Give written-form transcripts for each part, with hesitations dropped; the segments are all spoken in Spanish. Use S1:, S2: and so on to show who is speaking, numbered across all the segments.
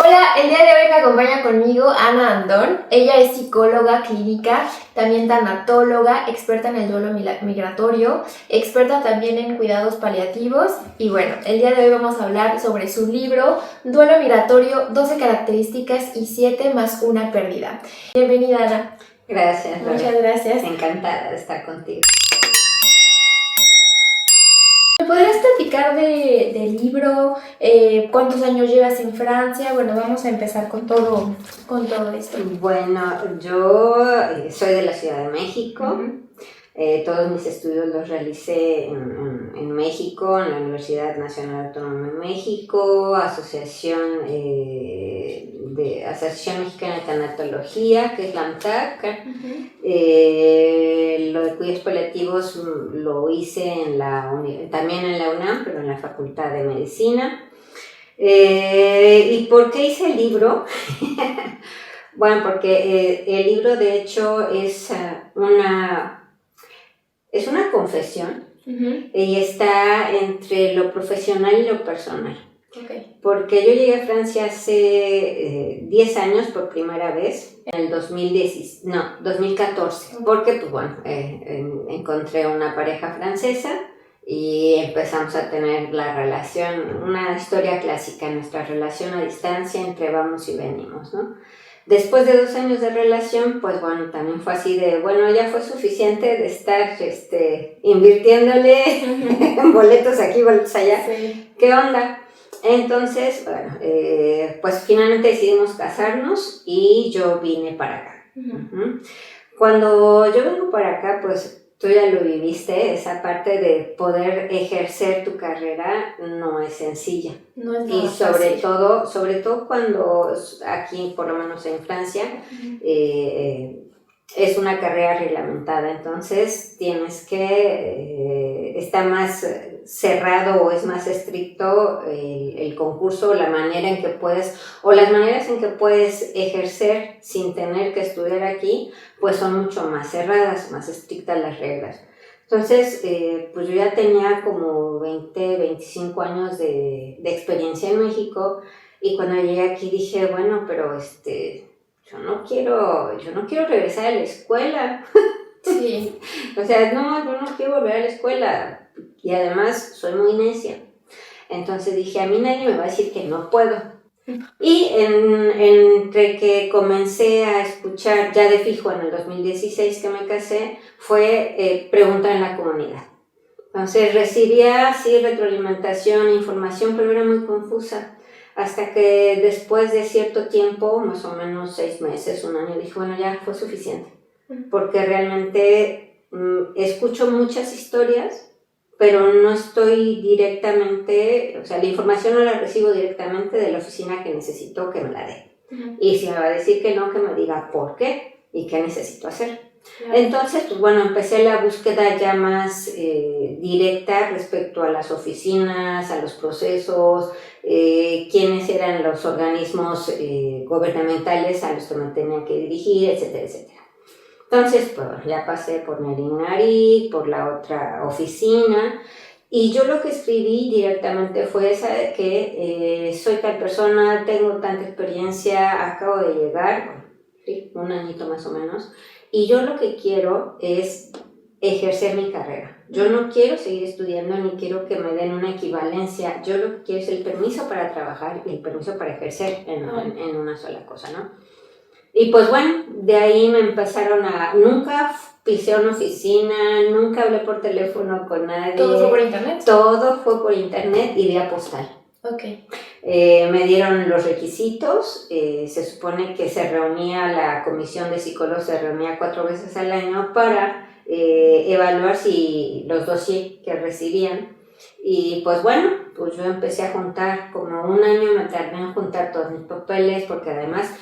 S1: Hola, el día de hoy me acompaña conmigo Ana Andón. Ella es psicóloga clínica, también tanatóloga, experta en el duelo migratorio, experta también en cuidados paliativos. Y bueno, el día de hoy vamos a hablar sobre su libro Duelo migratorio, 12 características y 7 más una pérdida. Bienvenida, Ana.
S2: Gracias, Lore.
S1: Muchas gracias.
S2: Encantada de estar contigo.
S1: ¿Me podrías platicar del libro? ¿Cuántos años llevas en Francia? Bueno, vamos a empezar con todo esto.
S2: Bueno, yo soy de la Ciudad de México.
S1: Uh-huh.
S2: Todos mis estudios los realicé en México, en la Universidad Nacional Autónoma de México, Asociación Mexicana de Tanatología, que es la AMTAC.
S1: Uh-huh.
S2: Lo de cuidados paliativos lo hice también en la UNAM, pero en la Facultad de Medicina. ¿Y por qué hice el libro? Bueno, porque el libro de hecho es una confesión. Uh-huh. Y está entre lo profesional y lo personal.
S1: Okay.
S2: Porque yo llegué a Francia hace 10 años por primera vez, en el 2014, porque pues bueno, encontré una pareja francesa y empezamos a tener la relación, una historia clásica, nuestra relación a distancia entre vamos y venimos, ¿no? Después de 2 años de relación, pues bueno, también fue así de, bueno, ya fue suficiente de estar invirtiéndole en boletos aquí, boletos allá.
S1: Sí.
S2: ¿Qué onda? Entonces, bueno, pues finalmente decidimos casarnos y yo vine para acá. Uh-huh. Cuando yo vengo para acá, pues tú ya lo viviste, esa parte de poder ejercer tu carrera no es sencilla.
S1: No es
S2: y sobre todo cuando aquí, por lo menos en Francia, uh-huh. Es una carrera reglamentada, entonces tienes que está más cerrado o es más estricto el concurso, la manera en que puedes, o las maneras en que puedes ejercer sin tener que estudiar aquí, pues son mucho más cerradas, más estrictas las reglas. Entonces, pues yo ya tenía como 25 años de experiencia en México, y cuando llegué aquí dije, bueno, pero yo no quiero regresar a la escuela.
S1: Sí.
S2: O sea, no, yo no quiero volver a la escuela. Y además soy muy necia. Entonces dije, a mí nadie me va a decir que no puedo. Y entre que comencé a escuchar, ya de fijo en el 2016 que me casé, fue preguntar en la comunidad. Entonces recibía sí retroalimentación, información, pero era muy confusa. Hasta que después de cierto tiempo, más o menos 6 meses, 1 año, dije, bueno, ya fue suficiente. Porque realmente escucho muchas historias, pero no estoy directamente, o sea, la información no la recibo directamente de la oficina que necesito que me la dé. Uh-huh. Y si me va a decir que no, que me diga por qué y qué necesito hacer. Claro. Entonces, pues bueno, empecé la búsqueda ya más directa respecto a las oficinas, a los procesos, quiénes eran los organismos gubernamentales a los que me tenía que dirigir, etcétera, etcétera. Entonces, pues ya pasé por Narinari, por la otra oficina, y yo lo que escribí directamente fue esa de que soy tal persona, tengo tanta experiencia, acabo de llegar, sí, 1 añito más o menos, y yo lo que quiero es ejercer mi carrera. Yo no quiero seguir estudiando ni quiero que me den una equivalencia, yo lo que quiero es el permiso para trabajar y el permiso para ejercer en una sola cosa, ¿no? Y pues bueno, de ahí me empezaron nunca pisé una oficina, nunca hablé por teléfono con nadie.
S1: ¿Todo fue por internet?
S2: Todo fue por internet y vía postal.
S1: Okay.
S2: Me dieron los requisitos, se supone que la comisión de psicólogos se reunía 4 veces al año para evaluar si los dossiers que recibían. Y pues bueno, pues yo empecé a juntar, como 1 año me tardé en juntar todos mis papeles, porque además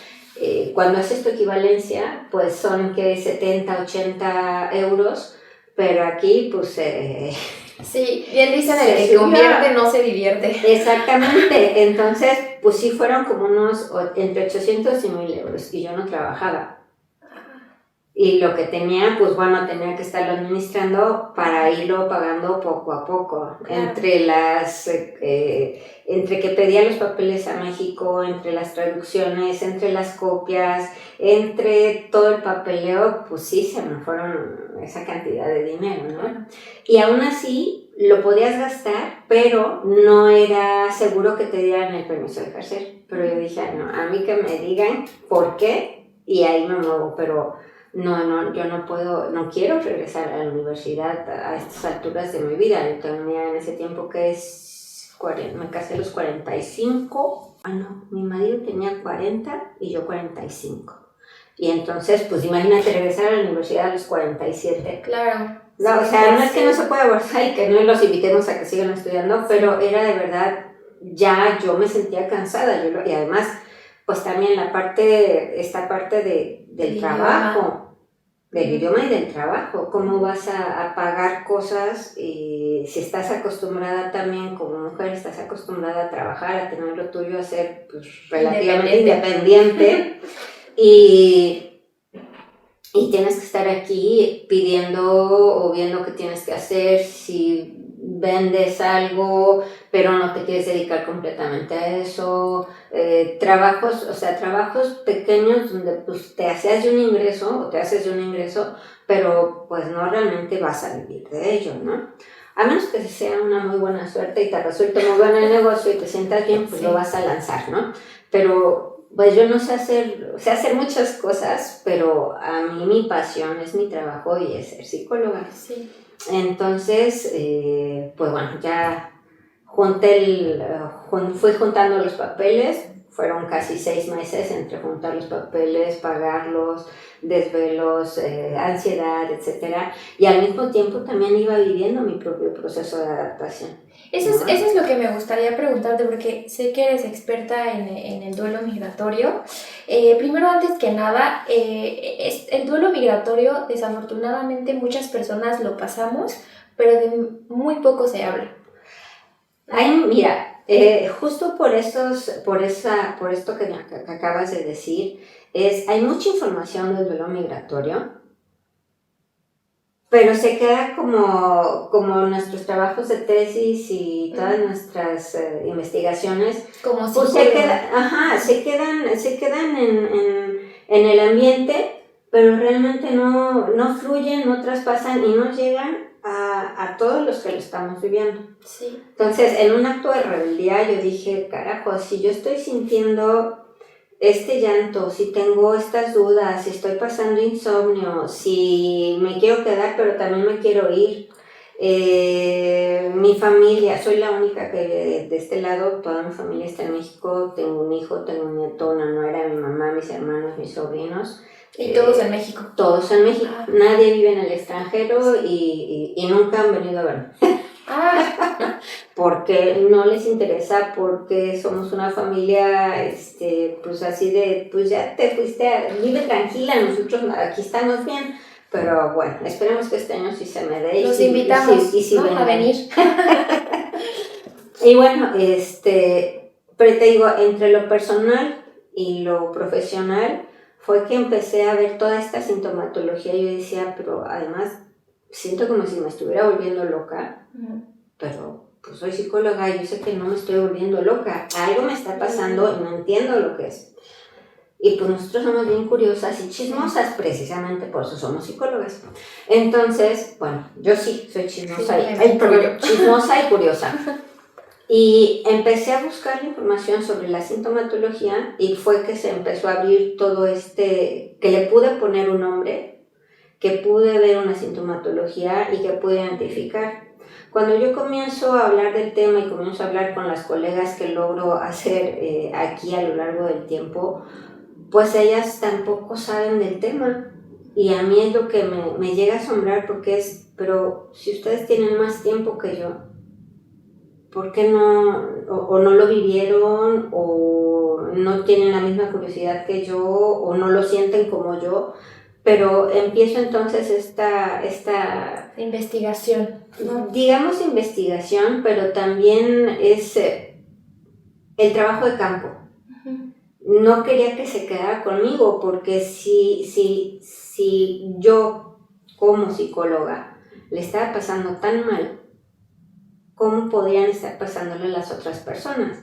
S2: cuando haces tu equivalencia, pues son que 70, 80 euros, pero aquí pues...
S1: sí, bien dicen, el que convierte no se divierte.
S2: Exactamente, entonces pues sí fueron como unos entre 800 y 1000 euros, y yo no trabajaba. Y lo que tenía, pues bueno, tenía que estarlo administrando para irlo pagando poco a poco.
S1: Claro.
S2: Entre que pedía los papeles a México, entre las traducciones, entre las copias, entre todo el papeleo, pues sí, se me fueron esa cantidad de dinero, ¿no?
S1: Claro.
S2: Y aún así lo podías gastar, pero no era seguro que te dieran el permiso de ejercer. Pero yo dije, no, a mí que me digan por qué, y ahí me muevo, pero no, yo no puedo, no quiero regresar a la universidad a estas alturas de mi vida. Yo tenía en ese tiempo me casé a los 45, mi marido tenía 40 y yo 45. Y entonces, pues imagínate regresar a la universidad a los 47.
S1: Claro.
S2: No, o sea, no es que no se pueda abordar y que no los invitemos a que sigan estudiando, pero era de verdad, ya yo me sentía cansada. Y además, pues también esta parte del trabajo, del idioma y del trabajo. ¿Cómo vas a pagar cosas si estás acostumbrada también como mujer, estás acostumbrada a trabajar, a tener lo tuyo, a ser pues, relativamente independiente? Y tienes que estar aquí pidiendo o viendo qué tienes que hacer, si vendes algo, pero no te quieres dedicar completamente a eso. Trabajos pequeños donde pues te haces de un ingreso, pero pues no realmente vas a vivir de ello, ¿no? A menos que sea una muy buena suerte y te resulte muy bueno el negocio y te sientas bien, pues lo vas a lanzar, ¿no? Pero pues yo no sé hacer muchas cosas, pero a mí mi pasión es mi trabajo y es ser psicóloga.
S1: Sí.
S2: Entonces, pues bueno, ya fui juntando los papeles, fueron casi 6 meses entre juntar los papeles, pagarlos, desvelos, ansiedad, etc. Y al mismo tiempo también iba viviendo mi propio proceso de adaptación.
S1: Eso es lo que me gustaría preguntarte, porque sé que eres experta en el duelo migratorio. Primero, antes que nada, el duelo migratorio, desafortunadamente, muchas personas lo pasamos, pero de muy poco se habla.
S2: Ay, mira, justo por esto que acabas de decir, hay mucha información del duelo migratorio, pero se queda como nuestros trabajos de tesis y todas nuestras investigaciones,
S1: Como
S2: pues se quedan en el ambiente, pero realmente no fluyen, no traspasan y no llegan a todos los que lo estamos viviendo.
S1: Sí.
S2: Entonces, en un acto de rebeldía yo dije, carajo, si yo estoy sintiendo este llanto, si tengo estas dudas, si estoy pasando insomnio, si me quiero quedar pero también me quiero ir, mi familia, soy la única que de este lado, toda mi familia está en México, tengo un hijo, tengo un nieto, una nuera, mi mamá, mis hermanos, mis sobrinos.
S1: Y todos en México.
S2: Todos en México, nadie vive en el extranjero y nunca han venido a verme. Porque no les interesa, porque somos una familia, pues así de, pues ya te fuiste, vive tranquila, nosotros aquí estamos bien, pero bueno, esperemos que este año sí se me dé.
S1: Los invitamos a venir.
S2: Y bueno, pero te digo, entre lo personal y lo profesional, fue que empecé a ver toda esta sintomatología y yo decía, pero además siento como si me estuviera volviendo loca, pero pues soy psicóloga y yo sé que no me estoy volviendo loca, algo me está pasando y no entiendo lo que es. Y pues nosotros somos bien curiosas y chismosas, precisamente por eso somos psicólogas. Entonces, bueno, yo sí soy chismosa, chismosa y curiosa. Y empecé a buscar la información sobre la sintomatología y fue que se empezó a abrir todo que le pude poner un nombre, que pude ver una sintomatología y que pude identificar. Cuando yo comienzo a hablar del tema y comienzo a hablar con las colegas que logro hacer aquí a lo largo del tiempo, pues ellas tampoco saben del tema. Y a mí es lo que me llega a asombrar porque pero si ustedes tienen más tiempo que yo, ¿por qué no lo vivieron o no tienen la misma curiosidad que yo o no lo sienten como yo? Pero empiezo entonces esta
S1: investigación, ¿no?
S2: Digamos investigación, pero también es el trabajo de campo. No quería que se quedara conmigo porque si si yo como psicóloga le estaba pasando tan mal, ¿cómo podrían estar pasándole a las otras personas?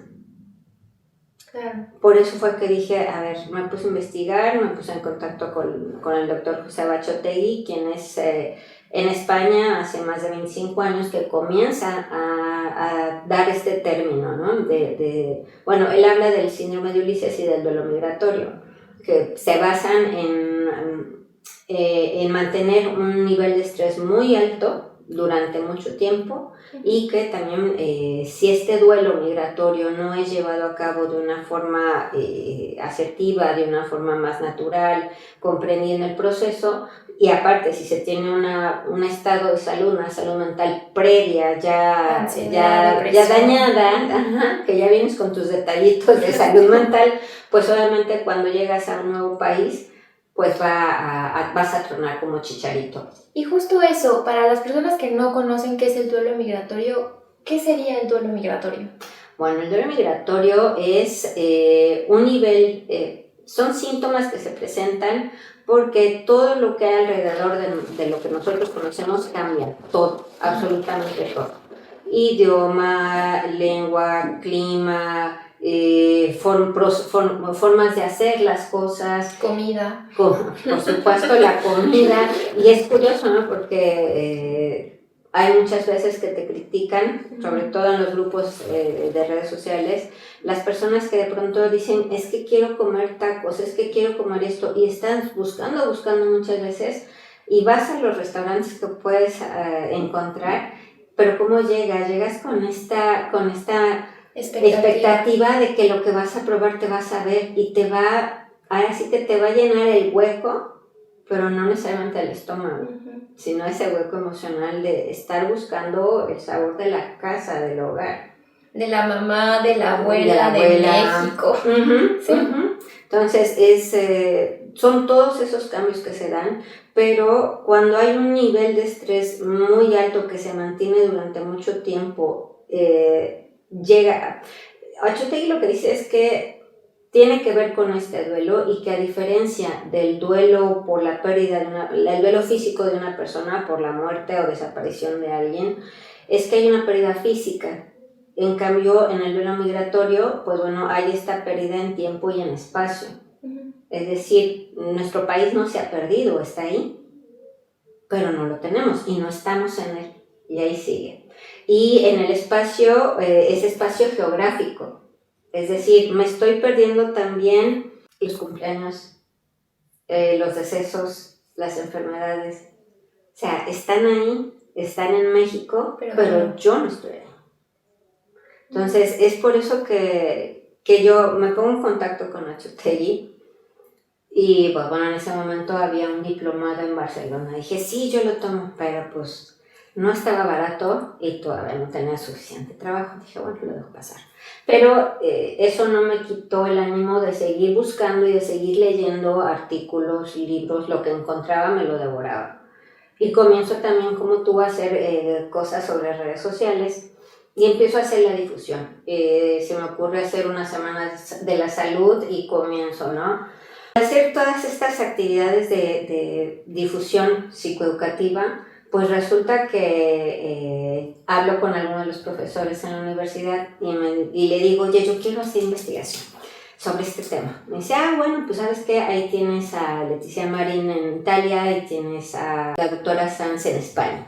S1: Claro.
S2: Por eso fue que dije, a ver, me puse a investigar, me puse en contacto con el doctor José Bachotegui, quien es en España hace más de 25 años que comienza a dar este término, ¿no? Bueno, él habla del síndrome de Ulises y del duelo migratorio, que se basan en mantener un nivel de estrés muy alto durante mucho tiempo y que también si este duelo migratorio no es llevado a cabo de una forma asertiva, de una forma más natural, comprendiendo el proceso, y aparte si se tiene un estado de salud, una salud mental previa ya dañada, ajá, que ya vienes con tus detallitos de salud mental, pues obviamente cuando llegas a un nuevo país pues vas a tronar como chicharito.
S1: Y justo eso, para las personas que no conocen qué es el duelo migratorio, ¿qué sería el duelo migratorio?
S2: Bueno, el duelo migratorio es un nivel, son síntomas que se presentan porque todo lo que hay alrededor de lo que nosotros conocemos cambia, todo, absolutamente todo. Idioma, lengua, clima, formas de hacer las cosas.
S1: Comida.
S2: Por supuesto, la comida. Y es curioso, ¿no? Porque hay muchas veces que te critican, sobre todo en los grupos de redes sociales, las personas que de pronto dicen, es que quiero comer tacos, es que quiero comer esto, y están buscando muchas veces, y vas a los restaurantes que puedes encontrar, pero ¿cómo llegas? Llegas con esta expectativa de que lo que vas a probar te vas a ver y ahora sí que te va a llenar el hueco, pero no necesariamente el estómago, sino ese hueco emocional de estar buscando el sabor de la casa, del hogar.
S1: De la mamá, de la abuela. De México.
S2: Sí. Entonces, son todos esos cambios que se dan, pero cuando hay un nivel de estrés muy alto que se mantiene durante mucho tiempo, Bachotegui lo que dice es que tiene que ver con este duelo y que a diferencia del duelo por la pérdida, el duelo físico de una persona por la muerte o desaparición de alguien, es que hay una pérdida física. En cambio, en el duelo migratorio, pues bueno, hay esta pérdida en tiempo y en espacio. Es decir, nuestro país no se ha perdido, está ahí, pero no lo tenemos y no estamos en él, y ahí sigue. Y en el espacio, es espacio geográfico. Es decir, me estoy perdiendo también los cumpleaños, los decesos, las enfermedades. O sea, están ahí, están en México, pero yo no estoy ahí. Entonces, es por eso que yo me pongo en contacto con Bachotegui. Y pues bueno, en ese momento había un diplomado en Barcelona. Dije, sí, yo lo tomo, pero pues no estaba barato y todavía no tenía suficiente trabajo. Dije, bueno, lo dejo pasar. Pero eso no me quitó el ánimo de seguir buscando y de seguir leyendo artículos, libros, lo que encontraba me lo devoraba. Y comienzo también, como tú, a hacer cosas sobre redes sociales y empiezo a hacer la difusión. Se me ocurre hacer una semana de la salud y comienzo, ¿no? Hacer todas estas actividades de difusión psicoeducativa, pues resulta que hablo con algunos de los profesores en la universidad y le digo, oye, yo quiero hacer investigación sobre este tema. Me dice, bueno, pues ¿sabes qué? Ahí tienes a Leticia Marín en Italia y tienes a la doctora Sanz en España.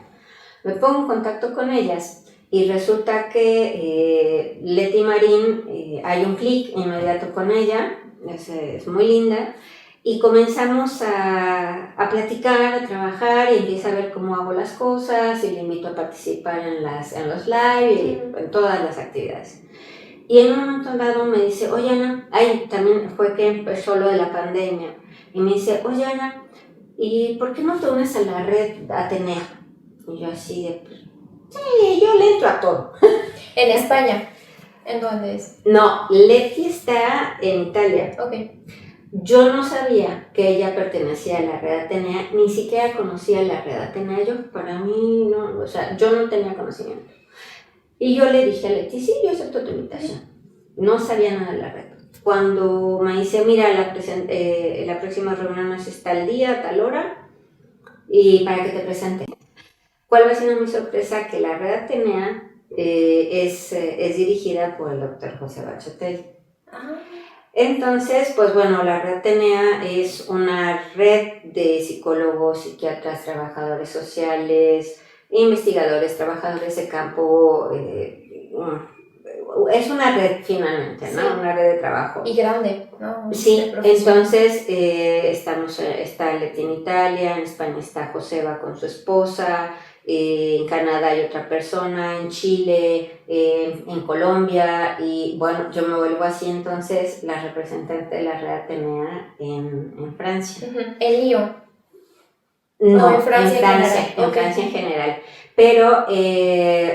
S2: Me pongo en contacto con ellas y resulta que Leti Marín, hay un clic inmediato con ella, es muy linda, y comenzamos a platicar, a trabajar, y empieza a ver cómo hago las cosas, y le invito a participar en los live y en todas las actividades. Y en un momento dado me dice, oye Ana, también fue que empezó lo de la pandemia, y me dice, oye Ana, ¿y por qué no te unes a la red Atenea? Y yo así de, sí, yo le entro a todo.
S1: ¿En España? ¿En dónde es?
S2: No, Leti está en Italia.
S1: Ok.
S2: Yo no sabía que ella pertenecía a la red Atenea, ni siquiera conocía la red Atenea. Para mí, no, o sea, yo no tenía conocimiento. Y yo le dije a Leti, sí, yo acepto tu invitación. No sabía nada de la red. cuando me dice, mira, la próxima reunión es tal día, tal hora, y para que te presente. ¿Cuál va a ser mi sorpresa? Que la Red Atenea es dirigida por el doctor José Bachotelli. Entonces, pues bueno, la Red Atenea es una red de psicólogos, psiquiatras, trabajadores sociales, investigadores, trabajadores de campo. Es una red finalmente, ¿no? Sí. Una red de trabajo.
S1: Y grande, ¿no?
S2: Sí, entonces está Leti en Italia, en España está Joseba con su esposa, en Canadá hay otra persona, en Chile, en Colombia, y bueno, yo me vuelvo así entonces la representante de la Red Atenea en Francia.
S1: ¿En Lyon?
S2: No, en Francia en general. Pero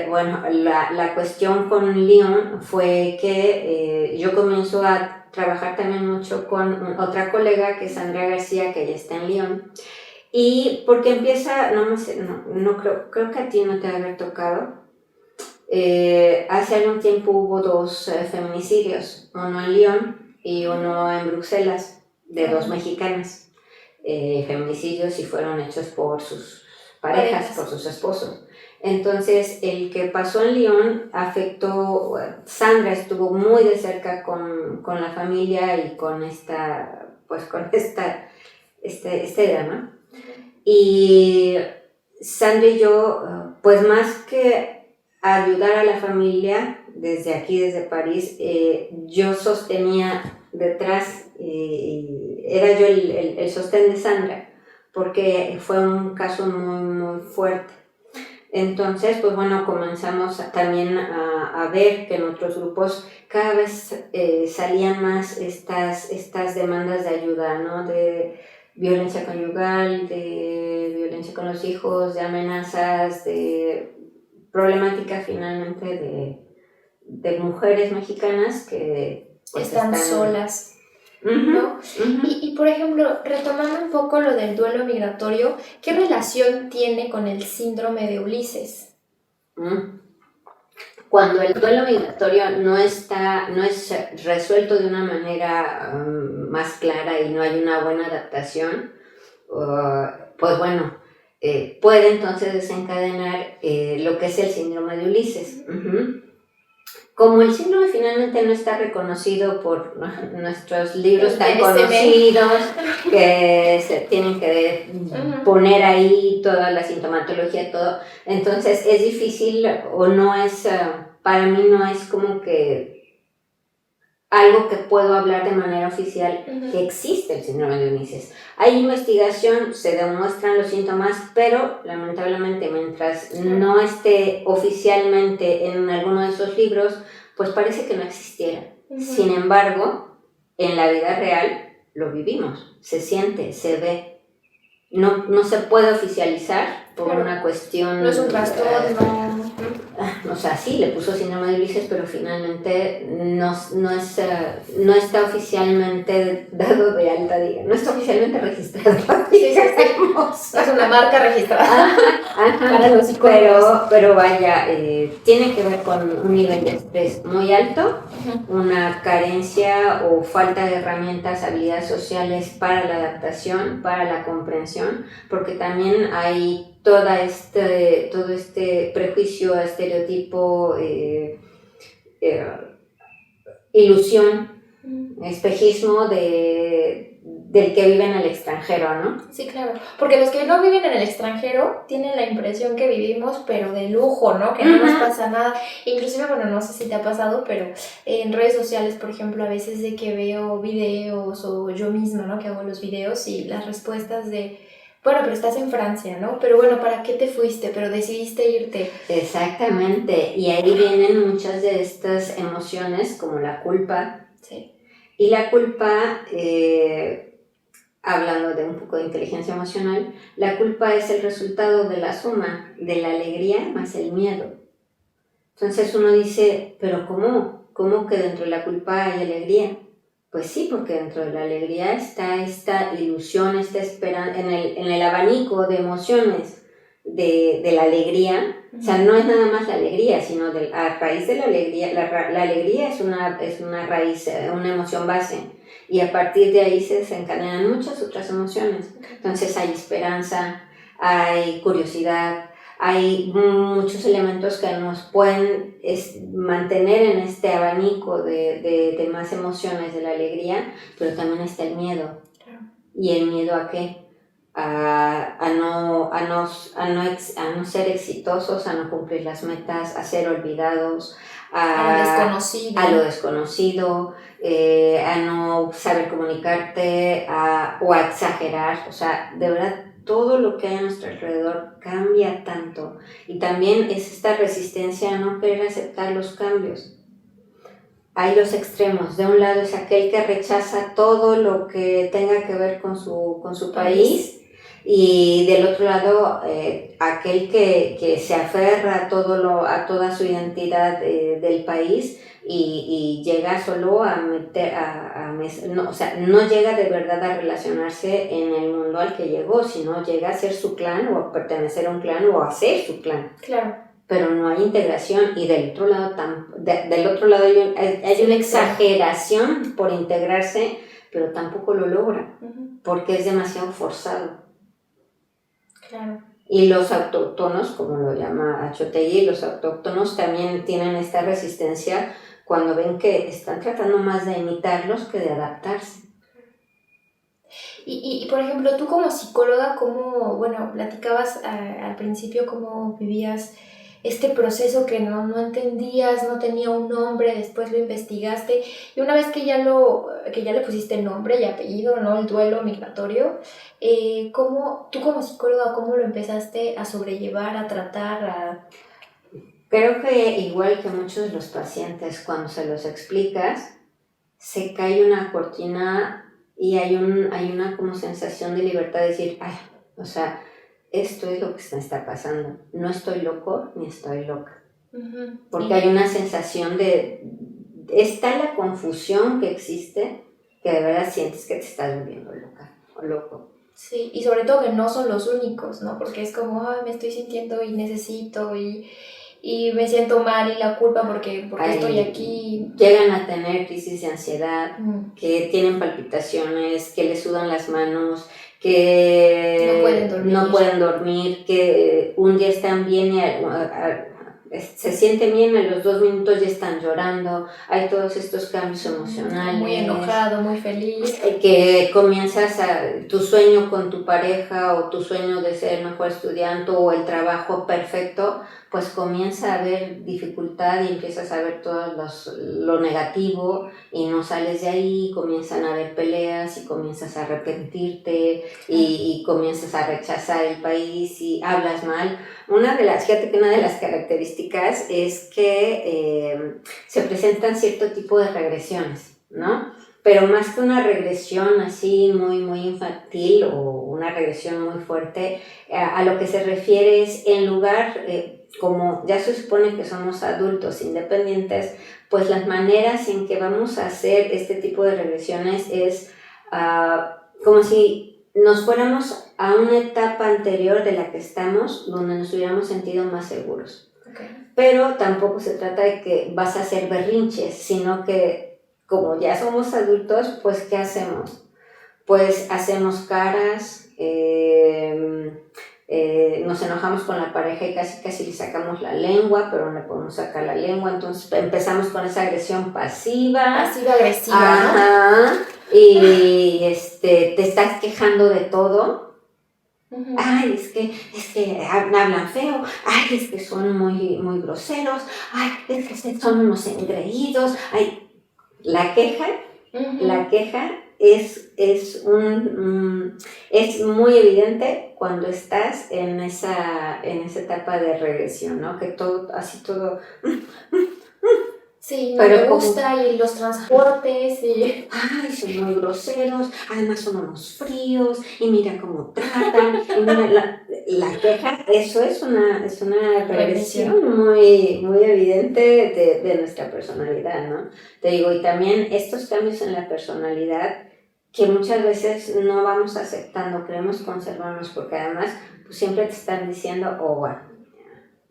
S2: bueno, la cuestión con Lyon fue que yo comienzo a trabajar también mucho con otra colega que es Sandra García, que ella está en Lyon. Y porque empieza, creo que a ti no te va a haber tocado. Hace algún tiempo hubo 2 feminicidios, uno en Lyon y uno en Bruselas, de 2 mexicanas. Feminicidios y fueron hechos por sus parejas, por sus esposos. Entonces, el que pasó en Lyon afectó, Sandra estuvo muy de cerca con la familia y con este drama. Y Sandra y yo, pues más que ayudar a la familia desde aquí, desde París, yo sostenía detrás, era yo el sostén de Sandra, porque fue un caso muy, muy fuerte. Entonces, pues bueno, comenzamos también a ver que en otros grupos cada vez salían más estas demandas de ayuda, ¿no? De violencia conyugal, de violencia con los hijos, de amenazas, de problemática finalmente de mujeres mexicanas que pues,
S1: están solas. ¿No? Y por ejemplo, retomando un poco lo del duelo migratorio, ¿qué relación tiene con el síndrome de Ulises?
S2: Cuando el duelo migratorio no es resuelto de una manera más clara y no hay una buena adaptación, pues bueno, puede entonces desencadenar lo que es el síndrome de Ulises. Como el síndrome finalmente no está reconocido por nuestros libros tan conocidos, que se tienen que poner ahí toda la sintomatología, todo, entonces es difícil o no es, para mí no es como que algo que puedo hablar de manera oficial que existe el síndrome de Ulises. Hay investigación, se demuestran los síntomas, pero lamentablemente mientras no esté oficialmente en alguno de esos libros, pues parece que no existiera. Sin embargo, en la vida real lo vivimos, se siente, se ve. No se puede oficializar por una cuestión...
S1: No es un trastorno.
S2: O sea, sí, le puso síndrome de Ulises, pero finalmente no está oficialmente dado de alta, no está oficialmente registrado.
S1: Es una marca registrada para los psicólogos.
S2: Pero vaya, tiene que ver con un nivel de estrés muy alto, una carencia o falta de herramientas, habilidades sociales para la adaptación, para la comprensión, porque también hay todo este prejuicio, estereotipo, ilusión, espejismo del que vive en el extranjero, ¿no?
S1: Sí, claro, porque los que no viven en el extranjero tienen la impresión que vivimos, pero de lujo, ¿no? Que no nos pasa nada. Inclusive, bueno, no sé si te ha pasado, pero en redes sociales, por ejemplo, a veces de que veo videos o yo misma, ¿no? Que hago los videos y las respuestas de... Bueno, pero estás en Francia, ¿no? Pero bueno, ¿para qué te fuiste? Pero decidiste irte.
S2: Exactamente, y ahí vienen muchas de estas emociones como la culpa.
S1: Sí.
S2: Y la culpa, hablando de un poco de inteligencia emocional, la culpa es el resultado de la suma de la alegría más el miedo. Entonces uno dice, ¿pero cómo? ¿Cómo que dentro de la culpa hay alegría? Pues sí, porque dentro de la alegría está esta ilusión, esta esperanza, en el abanico de emociones de la alegría O sea, no es nada más la alegría, sino a raíz de la alegría, la alegría es una raíz, una emoción base, y a partir de ahí se desencadenan muchas otras emociones. Entonces hay esperanza, hay curiosidad, hay muchos elementos que nos pueden mantener en este abanico de más emociones de la alegría, pero también está el miedo.
S1: Claro.
S2: ¿Y el miedo a qué? A no ser exitosos, a no cumplir las metas, a ser olvidados,
S1: A lo
S2: desconocido, a no saber comunicarte, o a exagerar. O sea, de verdad, todo lo que hay a nuestro alrededor cambia tanto. Y también es esta resistencia a no querer aceptar los cambios. Hay los extremos. De un lado es aquel que rechaza todo lo que tenga que ver con su país, y del otro lado aquel que se aferra a toda su identidad del país, y llega solo a meter no, o sea, no llega de verdad a relacionarse en el mundo al que llegó, sino llega a ser su clan, o a pertenecer a un clan, o a ser su clan.
S1: Claro.
S2: Pero no hay integración, y del otro lado hay una exageración por integrarse, pero tampoco lo logra, porque es demasiado forzado.
S1: Claro.
S2: Y los autóctonos, como lo llama Achotegui, los autóctonos también tienen esta resistencia cuando ven que están tratando más de imitarlos que de adaptarse.
S1: Y por ejemplo, tú como psicóloga, ¿cómo, bueno, platicabas al principio cómo vivías este proceso que no entendías, no tenía un nombre, después lo investigaste, y una vez que ya le pusiste nombre y apellido, ¿no? El duelo migratorio, tú como psicóloga, ¿cómo lo empezaste a sobrellevar, a tratar?
S2: Creo que igual que muchos de los pacientes, cuando se los explicas, se cae una cortina y hay una como sensación de libertad de decir, ay, o sea, esto es lo que me está pasando. No estoy loco ni estoy loca. Porque hay una sensación está la confusión que existe, que de verdad sientes que te estás volviendo loca o loco.
S1: Sí, y sobre todo que no son los únicos, ¿no? Porque es como, ay, me estoy sintiendo y necesito y me siento mal, y la culpa porque estoy aquí.
S2: Llegan a tener crisis de ansiedad, que tienen palpitaciones, que les sudan las manos, que no pueden dormir, que un día están bien y se sienten bien, a los 2 minutos ya están llorando. Hay todos estos cambios emocionales.
S1: Muy enojado, muy feliz.
S2: Que comienzas tu sueño con tu pareja, o tu sueño de ser mejor estudiante, o el trabajo perfecto, pues comienza a haber dificultad y empiezas a ver todo lo negativo, y no sales de ahí, comienzan a haber peleas y comienzas a arrepentirte y comienzas a rechazar el país y hablas mal. Fíjate que una de las características es que se presentan cierto tipo de regresiones, ¿no? Pero más que una regresión así muy, muy infantil, o una regresión muy fuerte, a lo que se refiere es, en lugar, como ya se supone que somos adultos independientes, pues las maneras en que vamos a hacer este tipo de regresiones es como si nos fuéramos a una etapa anterior de la que estamos, donde nos hubiéramos sentido más seguros. Okay. Pero tampoco se trata de que vas a hacer berrinches, sino que como ya somos adultos, pues ¿qué hacemos? Pues hacemos caras, nos enojamos con la pareja y casi le sacamos la lengua, pero no le podemos sacar la lengua, entonces empezamos con esa agresión pasiva.
S1: Pasiva-agresiva.
S2: Ajá, ¿no? Y te estás quejando de todo. Uh-huh. Ay, es que hablan feo, ay, es que son muy, muy groseros, ay, es que son unos engreídos, ay. La queja es muy evidente cuando estás en esa etapa de regresión, ¿no? Que todo.
S1: Sí, no me gusta, y los transportes, y...
S2: Ay, son muy groseros, además son unos fríos, y mira cómo tratan, y mira la queja. Eso es una regresión muy, muy evidente de nuestra personalidad, ¿no? Te digo, y también estos cambios en la personalidad que muchas veces no vamos aceptando, queremos conservarnos, porque además pues siempre te están diciendo, bueno,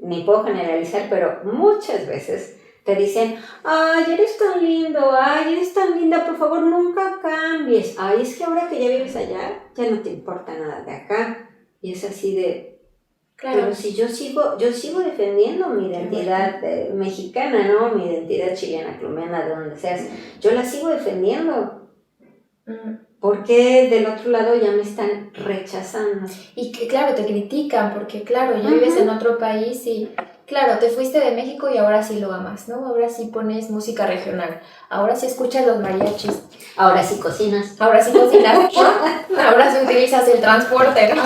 S2: ni puedo generalizar, pero muchas veces te dicen, ay, eres tan lindo, ay, eres tan linda, por favor, nunca cambies. Ay, es que ahora que ya vives allá, ya no te importa nada de acá. Y es así de,
S1: Claro.
S2: pero si yo sigo defendiendo mi identidad mexicana, ¿no? Mi identidad chilena, colombiana, de donde seas, yo la sigo defendiendo. ¿Por qué del otro lado ya me están rechazando?
S1: Y que claro, te critican porque claro, ya vives en otro país y claro, te fuiste de México y ahora sí lo amas, ¿no? Ahora sí pones música regional, ahora sí escuchas los mariachis.
S2: Ahora sí cocinas.
S1: Ahora sí cocinas, ¿no? Ahora sí utilizas el transporte, ¿no?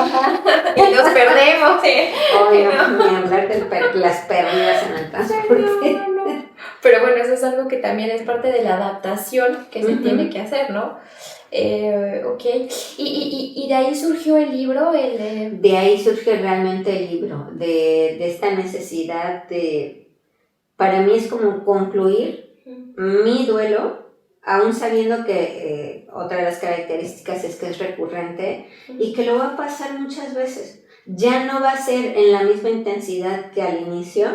S1: Y nos perdemos, ¿sí?
S2: Ay, no, ni hablar de las pérdidas en el transporte.
S1: No. Pero bueno, eso es algo que también es parte de la adaptación que se tiene que hacer, ¿no? Ok. Y de ahí surgió el libro,
S2: De ahí surge realmente el libro, de esta necesidad de, para mí es como concluir mi duelo, aún sabiendo que otra de las características es que es recurrente y que lo va a pasar muchas veces. Ya no va a ser en la misma intensidad que al inicio,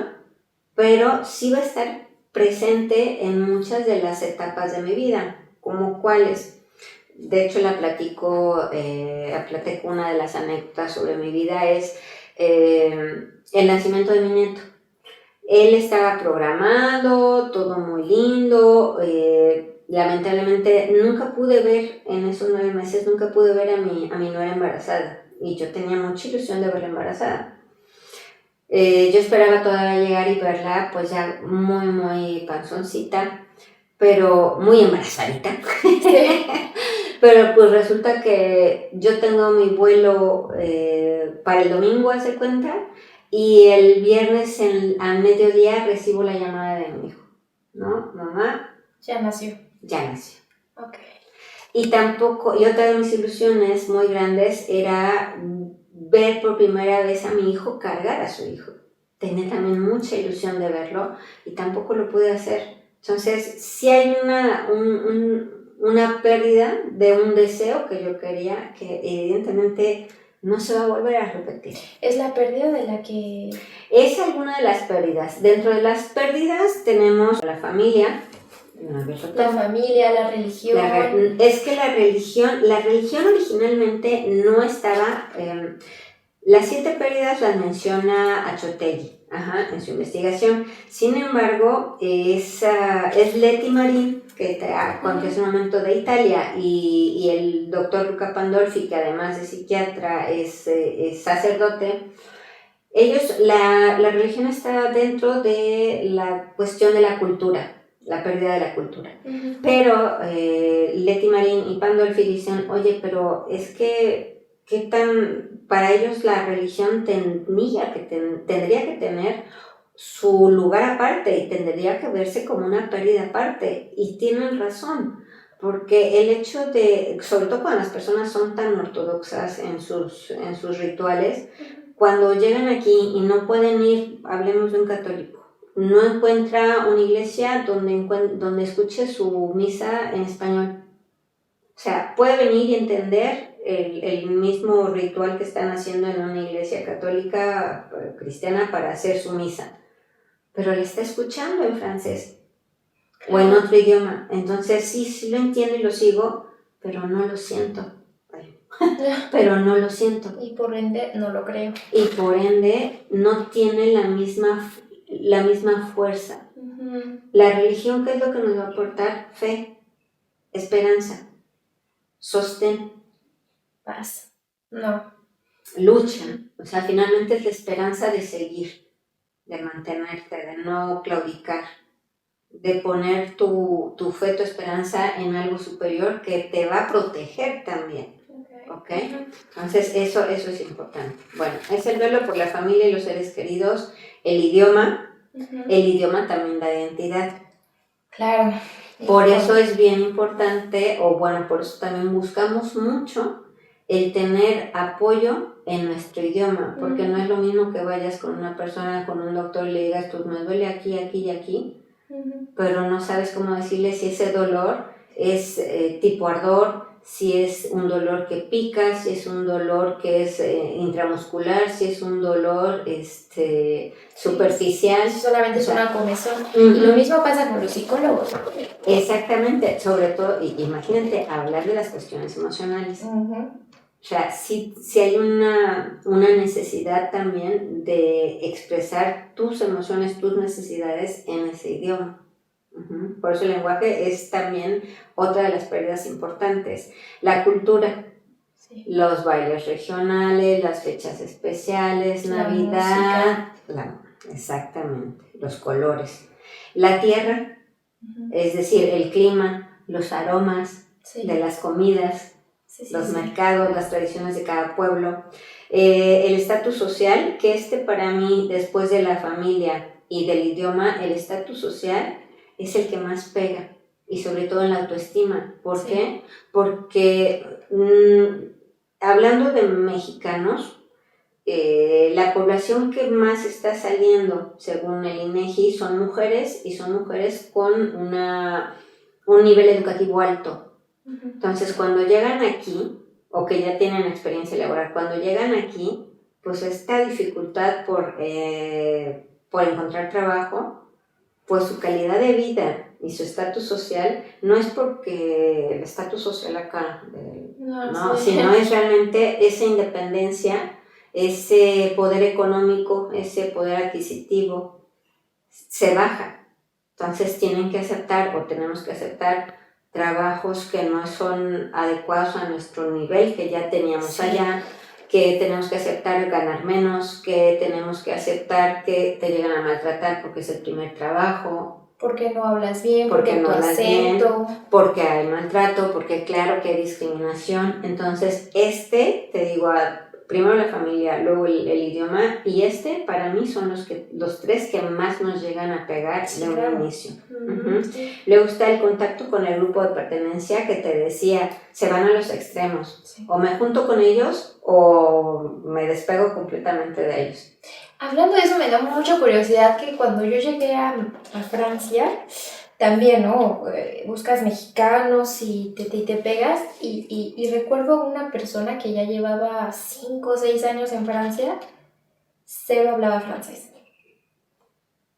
S2: pero sí va a estar presente en muchas de las etapas de mi vida, como cuáles. De hecho, platico una de las anécdotas sobre mi vida es el nacimiento de mi nieto. Él estaba programado, todo muy lindo, lamentablemente nunca pude ver, en esos 9 meses, nunca pude ver a mi nuera embarazada y yo tenía mucha ilusión de verla embarazada. Yo esperaba todavía llegar y verla pues ya muy, muy panzoncita, pero muy embarazadita.
S1: Sí.
S2: Pero pues resulta que yo tengo mi vuelo para el domingo, hace cuenta, y el viernes al mediodía recibo la llamada de mi hijo, ¿no? Mamá.
S1: Ya nació.
S2: Ya nació.
S1: Ok.
S2: Y otra de mis ilusiones muy grandes era ver por primera vez a mi hijo cargar a su hijo. Tenía también mucha ilusión de verlo y tampoco lo pude hacer. Entonces, sí hay una pérdida de un deseo que yo quería, que evidentemente no se va a volver a repetir.
S1: ¿Es la pérdida de la que...?
S2: Es alguna de las pérdidas. Dentro de las pérdidas tenemos la familia.
S1: La familia, la religión.
S2: Es que la religión originalmente no estaba... las 7 pérdidas las menciona Achotegui en su investigación. Sin embargo, es Leti Marín, que es un momento de Italia, y el doctor Luca Pandolfi, que además de psiquiatra es sacerdote. Ellos, la religión está dentro de la cuestión de la cultura, la pérdida de la cultura. Pero Leti Marín y Pandolfi dicen, oye, pero es que, ¿qué tan...? Para ellos la religión tendría que tener su lugar aparte y tendría que verse como una pérdida aparte. Y tienen razón, porque el hecho de, sobre todo cuando las personas son tan ortodoxas en sus rituales, cuando llegan aquí y no pueden ir, hablemos de un católico, no encuentra una iglesia donde escuche su misa en español. O sea, puede venir y entender el mismo ritual que están haciendo en una iglesia católica cristiana para hacer su misa, pero le está escuchando en francés o en otro idioma. Entonces sí lo entiendo y lo sigo, pero no lo siento. Pero no lo siento.
S1: Y por ende no lo creo.
S2: Y por ende no tiene la misma fuerza. La religión, ¿qué es lo que nos va a aportar? Fe, esperanza, sostén,
S1: paz. No.
S2: Lucha. O sea, finalmente es la esperanza de seguir, de mantenerte, de no claudicar, de poner tu fe, tu esperanza en algo superior que te va a proteger también. ¿Ok? Entonces eso es importante. Bueno, es el duelo por la familia y los seres queridos, el idioma. El idioma también da identidad.
S1: Claro.
S2: Por eso es bien importante, por eso también buscamos mucho el tener apoyo en nuestro idioma, porque no es lo mismo que vayas con una persona, con un doctor y le digas, pues me duele aquí, aquí y aquí, pero no sabes cómo decirle si ese dolor es tipo ardor, si es un dolor que pica, si es un dolor que es intramuscular, si es un dolor superficial.
S1: Si solamente
S2: O
S1: es
S2: sea,
S1: una comezón.
S2: ujú.
S1: Y lo mismo pasa con los psicólogos.
S2: Exactamente, sobre todo, imagínate hablar de las cuestiones emocionales. O sea, si hay una necesidad también de expresar tus emociones, tus necesidades en ese idioma. Por eso el lenguaje es también otra de las pérdidas importantes. La cultura, sí. Los bailes regionales, las fechas especiales, la Navidad, exactamente, los colores. La tierra, es decir, el clima, los aromas de las comidas, los mercados, las tradiciones de cada pueblo. El estatus social, que para mí, después de la familia y del idioma, el estatus social es el que más pega, y sobre todo en la autoestima. ¿Por qué? Porque hablando de mexicanos, la población que más está saliendo, según el INEGI, son mujeres, y son mujeres con un nivel educativo alto. Entonces, cuando llegan aquí, o que ya tienen experiencia laboral, cuando llegan aquí, pues esta dificultad por encontrar trabajo, pues su calidad de vida y su estatus social no es porque el estatus social acá, sino es realmente esa independencia, ese poder económico, ese poder adquisitivo, se baja. Entonces tienen que aceptar, o tenemos que aceptar, trabajos que no son adecuados a nuestro nivel que ya teníamos allá, que tenemos que aceptar ganar menos, que tenemos que aceptar que te llegan a maltratar porque es el primer trabajo.
S1: Porque no hablas bien,
S2: porque no
S1: tu
S2: hablas
S1: acento.
S2: Bien, porque hay maltrato, porque claro que hay discriminación. Entonces te digo, primero la familia, luego el idioma, y para mí son los tres que más nos llegan a pegar de un inicio. Luego está el contacto con el grupo de pertenencia, que te decía, se van a los extremos. Sí. O me junto con ellos o me despego completamente de ellos.
S1: Hablando de eso, me da mucha curiosidad que cuando yo llegué a Francia, también, ¿no? Buscas mexicanos y te pegas, y recuerdo una persona que ya llevaba 5 o 6 años en Francia, cero hablaba francés,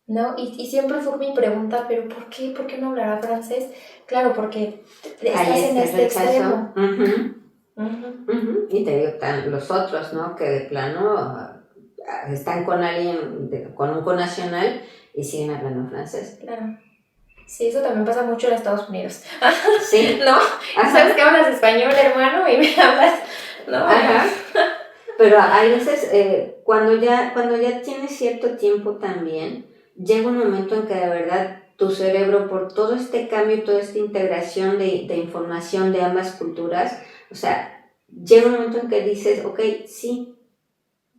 S1: ¿no? Y siempre fue mi pregunta, ¿pero por qué? ¿Por qué no hablará francés? Claro, porque estás en este extremo.
S2: Y te digo, los otros, ¿no? Que de plano están con alguien, con un connacional, y siguen hablando francés.
S1: Claro. Sí, eso también pasa mucho en Estados Unidos.
S2: Sí.
S1: ¿No? Ajá. ¿Sabes que hablas español, hermano? Y me hablas, ¿no?
S2: Ajá. Pero hay veces, cuando ya tienes cierto tiempo también, llega un momento en que de verdad tu cerebro, por todo este cambio, toda esta integración de información de ambas culturas, o sea, llega un momento en que dices, ok, sí,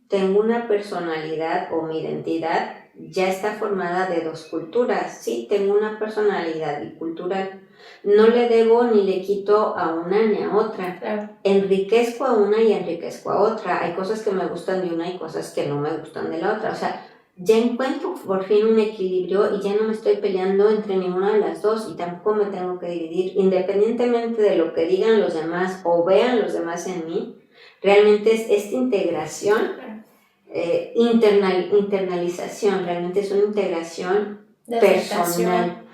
S2: tengo una personalidad, o mi identidad ya está formada de dos culturas. Sí, tengo una personalidad bicultural. No le debo ni le quito a una ni a otra.
S1: Claro.
S2: Enriquezco a una y enriquezco a otra. Hay cosas que me gustan de una y cosas que no me gustan de la otra. O sea, ya encuentro por fin un equilibrio y ya no me estoy peleando entre ninguna de las dos, y tampoco me tengo que dividir, independientemente de lo que digan los demás o vean los demás en mí. Realmente es esta integración. Internalización, realmente es una integración
S1: de
S2: personal.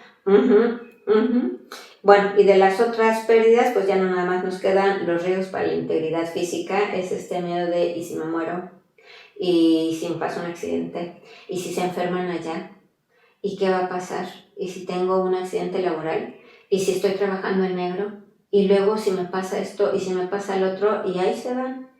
S2: Bueno, y de las otras pérdidas, pues ya no nada más nos quedan los riesgos para la integridad física. Es este miedo de, ¿y si me muero? ¿Y si me pasa un accidente? ¿Y si se enferman allá? ¿Y qué va a pasar? ¿Y si tengo un accidente laboral? ¿Y si estoy trabajando en negro? Y luego si me pasa esto, y si me pasa el otro, y ahí se van.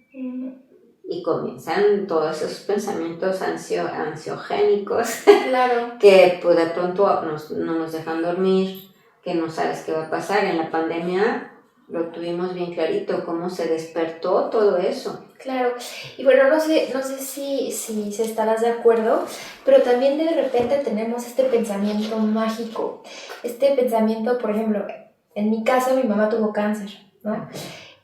S2: Y comienzan todos esos pensamientos ansiogénicos.
S1: Claro.
S2: Que pues de pronto no nos dejan dormir, que no sabes qué va a pasar. En la pandemia lo tuvimos bien clarito, cómo se despertó todo eso.
S1: Claro, y bueno, no sé si estarás de acuerdo, pero también de repente tenemos este pensamiento mágico, este pensamiento, por ejemplo, en mi caso mi mamá tuvo cáncer, ¿no?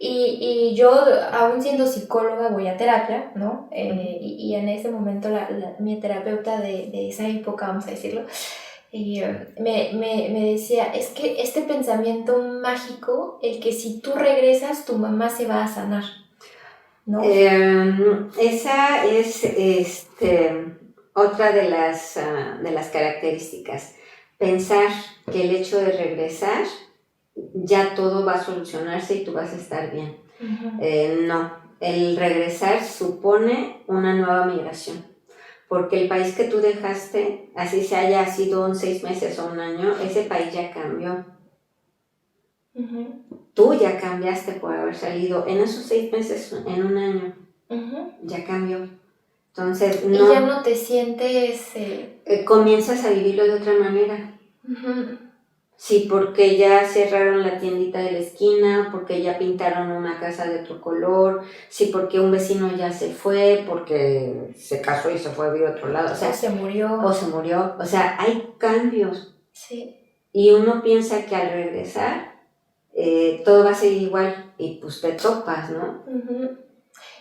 S1: Y yo, aún siendo psicóloga, voy a terapia, ¿no? Y en ese momento mi terapeuta de esa época, vamos a decirlo, me decía, es que este pensamiento mágico, el que si tú regresas, tu mamá se va a sanar, ¿no?
S2: Esa es otra de las características. Pensar que el hecho de regresar ya todo va a solucionarse y tú vas a estar bien.
S1: Uh-huh.
S2: No, el regresar supone una nueva migración, porque el país que tú dejaste, así se haya sido 6 meses o un año, ese país ya cambió.
S1: Uh-huh.
S2: Tú ya cambiaste por haber salido en esos 6 meses, en un año,
S1: uh-huh.
S2: ya cambió. Entonces, no.
S1: Y ya no te sientes...
S2: comienzas a vivirlo de otra manera.
S1: Uh-huh.
S2: Sí, porque ya cerraron la tiendita de la esquina, porque ya pintaron una casa de otro color, sí, porque un vecino ya se fue, porque se casó y se fue a vivir a otro lado. O sea,
S1: se murió.
S2: O se murió. O sea, hay cambios.
S1: Sí.
S2: Y uno piensa que al regresar todo va a seguir igual y pues te topas, ¿no?
S1: Uh-huh.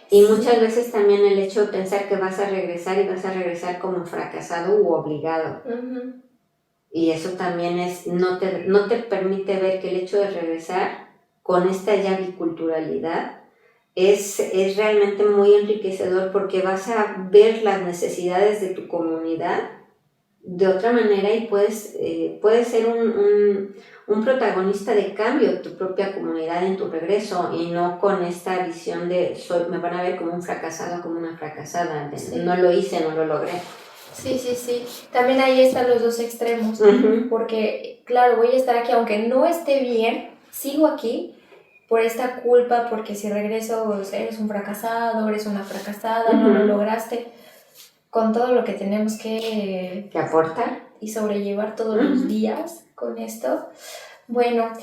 S2: Y muchas veces también el hecho de pensar que vas a regresar y vas a regresar como fracasado u obligado.
S1: Uh-huh.
S2: Y eso también no te permite ver que el hecho de regresar con esta ya biculturalidad es realmente muy enriquecedor, porque vas a ver las necesidades de tu comunidad de otra manera y puedes ser un protagonista de cambio de tu propia comunidad en tu regreso, y no con esta visión de me van a ver como un fracasado, como una fracasada,
S1: sí.
S2: No lo hice, no lo logré.
S1: Sí. También ahí están los dos extremos,
S2: uh-huh.
S1: Porque claro, voy a estar aquí, aunque no esté bien, sigo aquí por esta culpa, porque si regreso eres un fracasado, eres una fracasada, uh-huh. No lo lograste, con todo lo que tenemos que
S2: aportar
S1: y sobrellevar todos
S2: uh-huh.
S1: los días con esto. Bueno,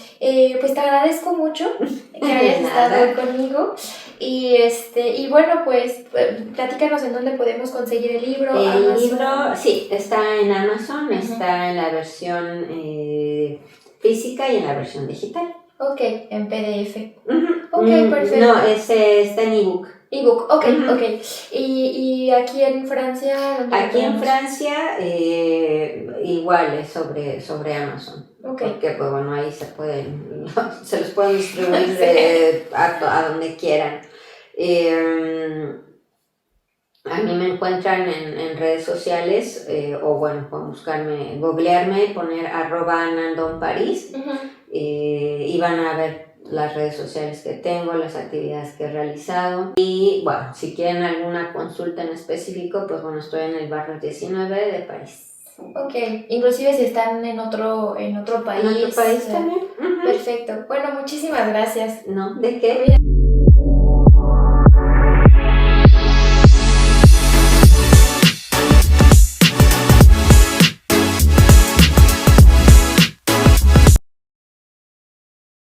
S1: pues te agradezco mucho que hayas estado hoy conmigo y bueno, pues platícanos en dónde podemos conseguir el libro.
S2: El libro, sí, está en Amazon, uh-huh. Está en la versión física y en la versión digital.
S1: Ok, en PDF.
S2: Uh-huh.
S1: Ok, perfecto.
S2: No, está en ebook.
S1: Ebook, ok,
S2: uh-huh.
S1: Ok. ¿Y aquí en Francia?
S2: Aquí en Francia igual es sobre Amazon.
S1: Okay.
S2: Porque pues bueno, ahí se los pueden distribuir a donde quieran. A mí me encuentran en redes sociales, o bueno, pueden googlearme, poner @AnnaAndonParis, uh-huh. Y van a ver las redes sociales que tengo, las actividades que he realizado. Y bueno, si quieren alguna consulta en específico, pues bueno, estoy en el barrio 19 de París.
S1: Ok, inclusive si están en otro país.
S2: En otro país también. Uh-huh.
S1: Perfecto. Bueno, muchísimas gracias.
S2: No, ¿de qué?